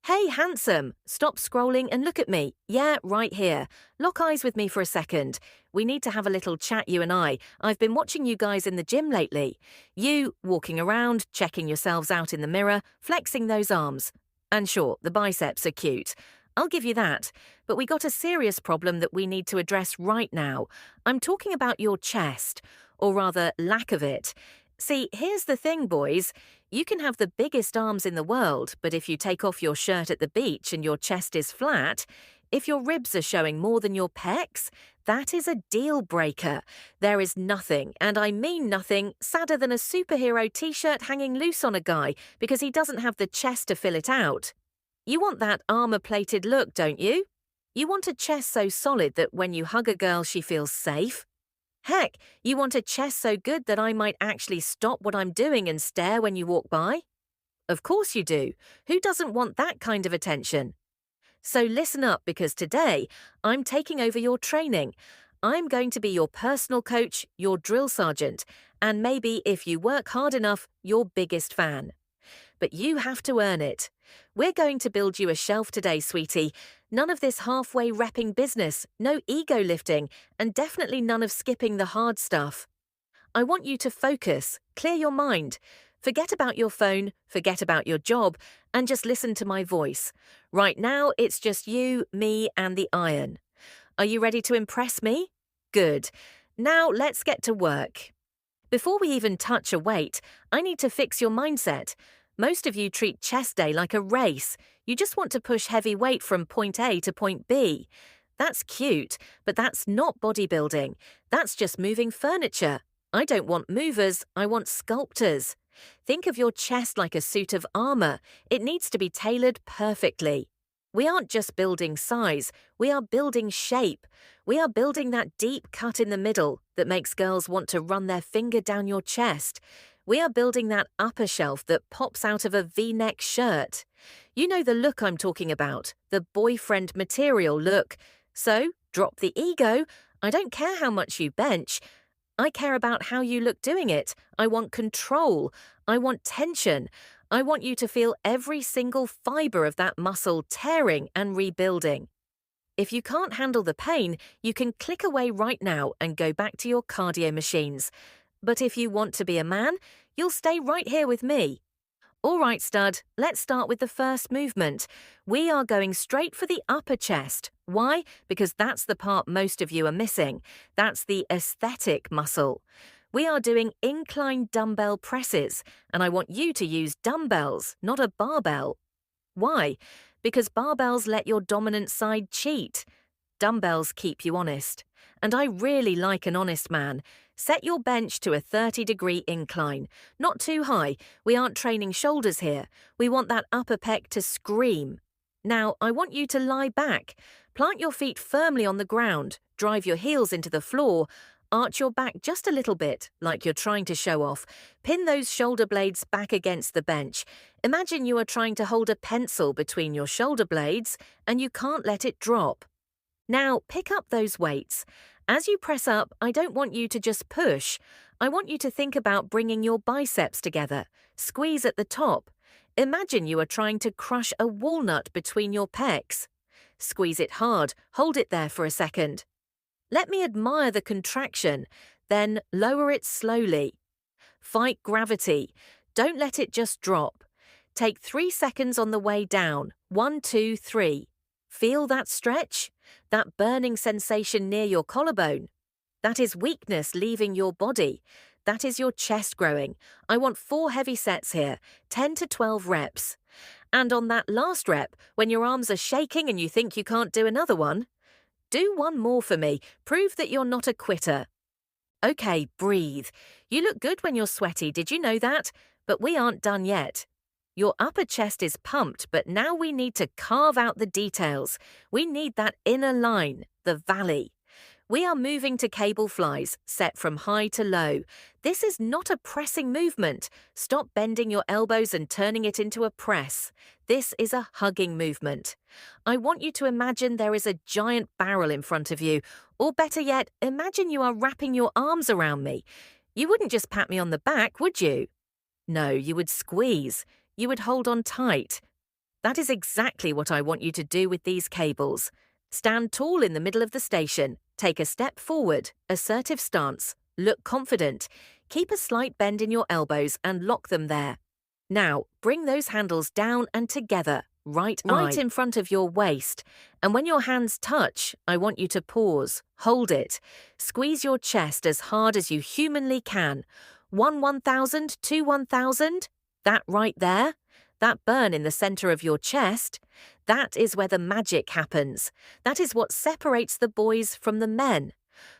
Hey, handsome, stop scrolling and look at me. Yeah, right here. Lock eyes with me for a second. We need to have a little chat, you and I. I've been watching you guys in the gym lately. You walking around, checking yourselves out in the mirror, flexing those arms. And sure, the biceps are cute. I'll give you that. But we got a serious problem that we need to address right now. I'm talking about your chest, or rather, lack of it. See, here's the thing, boys. You can have the biggest arms in the world, but if you take off your shirt at the beach and your chest is flat, if your ribs are showing more than your pecs, that is a deal breaker. There is nothing, and I mean nothing, sadder than a superhero t-shirt hanging loose on a guy because he doesn't have the chest to fill it out. You want that armor-plated look, don't you? You want a chest so solid that when you hug a girl she feels safe. Heck, you want a chest so good that I might actually stop what I'm doing and stare when you walk by? Of course you do. Who doesn't want that kind of attention? So listen up, because today I'm taking over your training. I'm going to be your personal coach, your drill sergeant, and maybe if you work hard enough, your biggest fan. But you have to earn it. We're going to build you a shelf today, sweetie. None of this halfway repping business, no ego lifting, and definitely none of skipping the hard stuff. I want you to focus, clear your mind. Forget about your phone, forget about your job, and just listen to my voice. Right now, it's just you, me, and the iron. Are you ready to impress me? Good. Now let's get to work. Before we even touch a weight, I need to fix your mindset. Most of you treat chest day like a race. You just want to push heavy weight from point A to point B. That's cute, but that's not bodybuilding. That's just moving furniture. I don't want movers, I want sculptors. Think of your chest like a suit of armor. It needs to be tailored perfectly. We aren't just building size, we are building shape. We are building that deep cut in the middle that makes girls want to run their finger down your chest. We are building that upper shelf that pops out of a V-neck shirt. You know the look I'm talking about, the boyfriend material look. So, drop the ego. I don't care how much you bench. I care about how you look doing it. I want control. I want tension. I want you to feel every single fiber of that muscle tearing and rebuilding. If you can't handle the pain, you can click away right now and go back to your cardio machines. But if you want to be a man, you'll stay right here with me. All right, stud, let's start with the first movement. We are going straight for the upper chest. Why? Because that's the part most of you are missing. That's the aesthetic muscle. We are doing incline dumbbell presses, and I want you to use dumbbells, not a barbell. Why? Because barbells let your dominant side cheat. Dumbbells keep you honest. And I really like an honest man. Set your bench to a 30-degree incline. Not too high. We aren't training shoulders here. We want that upper pec to scream. Now, I want you to lie back. Plant your feet firmly on the ground. Drive your heels into the floor. Arch your back just a little bit, like you're trying to show off. Pin those shoulder blades back against the bench. Imagine you are trying to hold a pencil between your shoulder blades, and you can't let it drop. Now, pick up those weights. As you press up, I don't want you to just push. I want you to think about bringing your biceps together. Squeeze at the top. Imagine you are trying to crush a walnut between your pecs. Squeeze it hard. Hold it there for a second. Let me admire the contraction. Then lower it slowly. Fight gravity. Don't let it just drop. Take 3 seconds on the way down. 1, 2, 3. Feel that stretch? That burning sensation near your collarbone? That is weakness leaving your body. That is your chest growing. I want 4 heavy sets here, 10 to 12 reps. And on that last rep, when your arms are shaking and you think you can't do another one, do one more for me. Prove that you're not a quitter. Okay, breathe. You look good when you're sweaty, did you know that? But we aren't done yet. Your upper chest is pumped, but now we need to carve out the details. We need that inner line, the valley. We are moving to cable flies, set from high to low. This is not a pressing movement. Stop bending your elbows and turning it into a press. This is a hugging movement. I want you to imagine there is a giant barrel in front of you, or better yet, imagine you are wrapping your arms around me. You wouldn't just pat me on the back, would you? No, you would squeeze. You would hold on tight. That is exactly what I want you to do with these cables. Stand tall in the middle of the station, take a step forward, assertive stance, look confident, keep a slight bend in your elbows and lock them there. Now, bring those handles down and together, right in front of your waist. And when your hands touch, I want you to pause, hold it. Squeeze your chest as hard as you humanly can. 1,000, 2 1,000. That right there, that burn in the center of your chest, that is where the magic happens. That is what separates the boys from the men.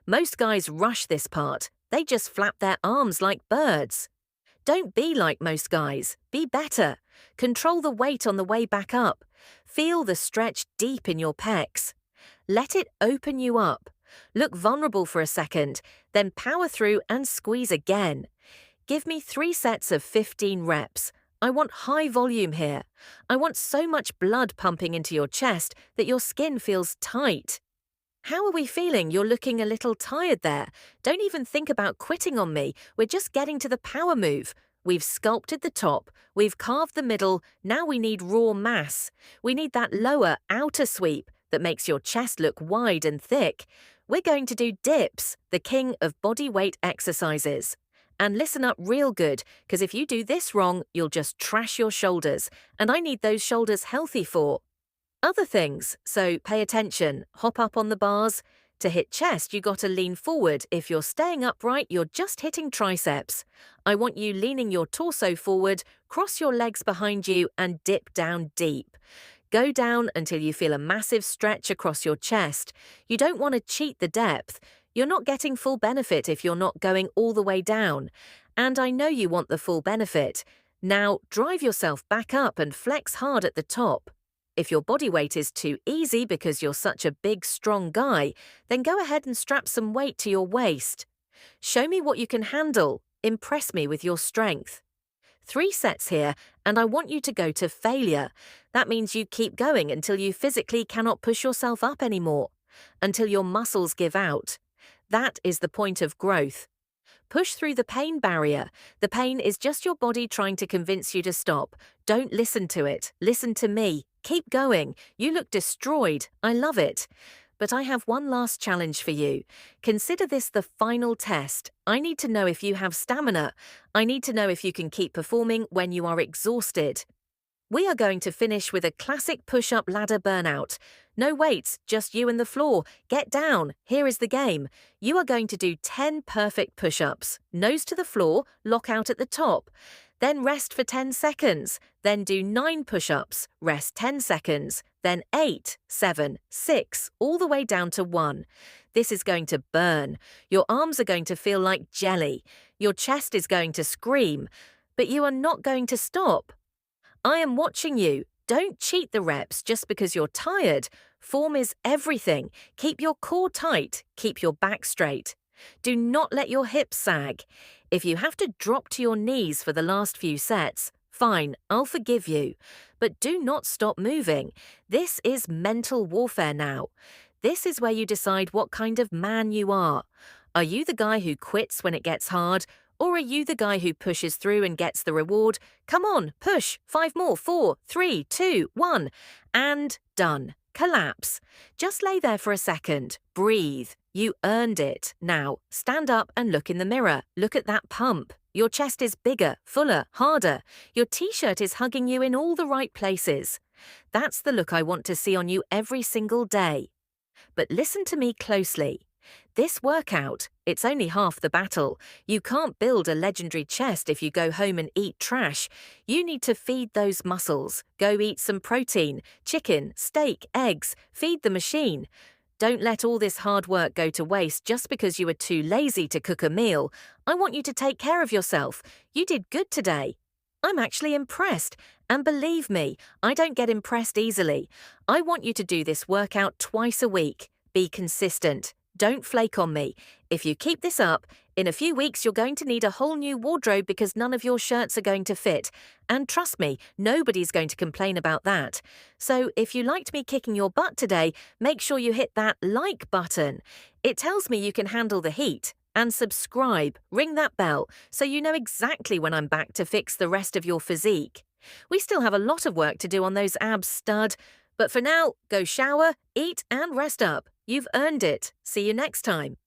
Most guys rush this part. They just flap their arms like birds. Don't be like most guys. Be better. Control the weight on the way back up. Feel the stretch deep in your pecs. Let it open you up. Look vulnerable for a second, then power through and squeeze again. Give me 3 sets of 15 reps. I want high volume here. I want so much blood pumping into your chest that your skin feels tight. How are we feeling? You're looking a little tired there. Don't even think about quitting on me. We're just getting to the power move. We've sculpted the top. We've carved the middle. Now we need raw mass. We need that lower outer sweep that makes your chest look wide and thick. We're going to do dips, the king of body weight exercises. And listen up real good, because if you do this wrong, you'll just trash your shoulders. And I need those shoulders healthy for other things, so pay attention, hop up on the bars. To hit chest, you gotta lean forward. If you're staying upright, you're just hitting triceps. I want you leaning your torso forward, cross your legs behind you and dip down deep. Go down until you feel a massive stretch across your chest. You don't want to cheat the depth. You're not getting full benefit if you're not going all the way down. And I know you want the full benefit. Now, drive yourself back up and flex hard at the top. If your body weight is too easy because you're such a big, strong guy, then go ahead and strap some weight to your waist. Show me what you can handle. Impress me with your strength. 3 sets here, and I want you to go to failure. That means you keep going until you physically cannot push yourself up anymore, until your muscles give out. That is the point of growth. Push through the pain barrier. The pain is just your body trying to convince you to stop. Don't listen to it. Listen to me. Keep going. You look destroyed. I love it. But I have one last challenge for you. Consider this the final test. I need to know if you have stamina. I need to know if you can keep performing when you are exhausted. We are going to finish with a classic push-up ladder burnout. No weights, just you and the floor. Get down. Here is the game. You are going to do 10 perfect push-ups. Nose to the floor, lock out at the top. Then rest for 10 seconds. Then do 9 push-ups, rest 10 seconds. Then 8, 7, 6, all the way down to 1. This is going to burn. Your arms are going to feel like jelly. Your chest is going to scream. But you are not going to stop. I am watching you. Don't cheat the reps just because you're tired. Form is everything. Keep your core tight. Keep your back straight. Do not let your hips sag. If you have to drop to your knees for the last few sets, fine, I'll forgive you. But do not stop moving. This is mental warfare now. This is where you decide what kind of man you are. Are you the guy who quits when it gets hard? Or are you the guy who pushes through and gets the reward? Come on, push. 5 more. 4, 3, 2, 1. And done. Collapse. Just lay there for a second. Breathe. You earned it. Now, stand up and look in the mirror. Look at that pump. Your chest is bigger, fuller, harder. Your t-shirt is hugging you in all the right places. That's the look I want to see on you every single day. But listen to me closely. This workout, it's only half the battle. You can't build a legendary chest if you go home and eat trash. You need to feed those muscles. Go eat some protein, chicken, steak, eggs. Feed the machine. Don't let all this hard work go to waste just because you were too lazy to cook a meal. I want you to take care of yourself. You did good today. I'm actually impressed. And believe me, I don't get impressed easily. I want you to do this workout twice a week. Be consistent. Don't flake on me. If you keep this up, in a few weeks you're going to need a whole new wardrobe because none of your shirts are going to fit. And trust me, nobody's going to complain about that. So if you liked me kicking your butt today, make sure you hit that like button. It tells me you can handle the heat. And subscribe, ring that bell, so you know exactly when I'm back to fix the rest of your physique. We still have a lot of work to do on those abs, stud. But for now, go shower, eat, and rest up. You've earned it. See you next time.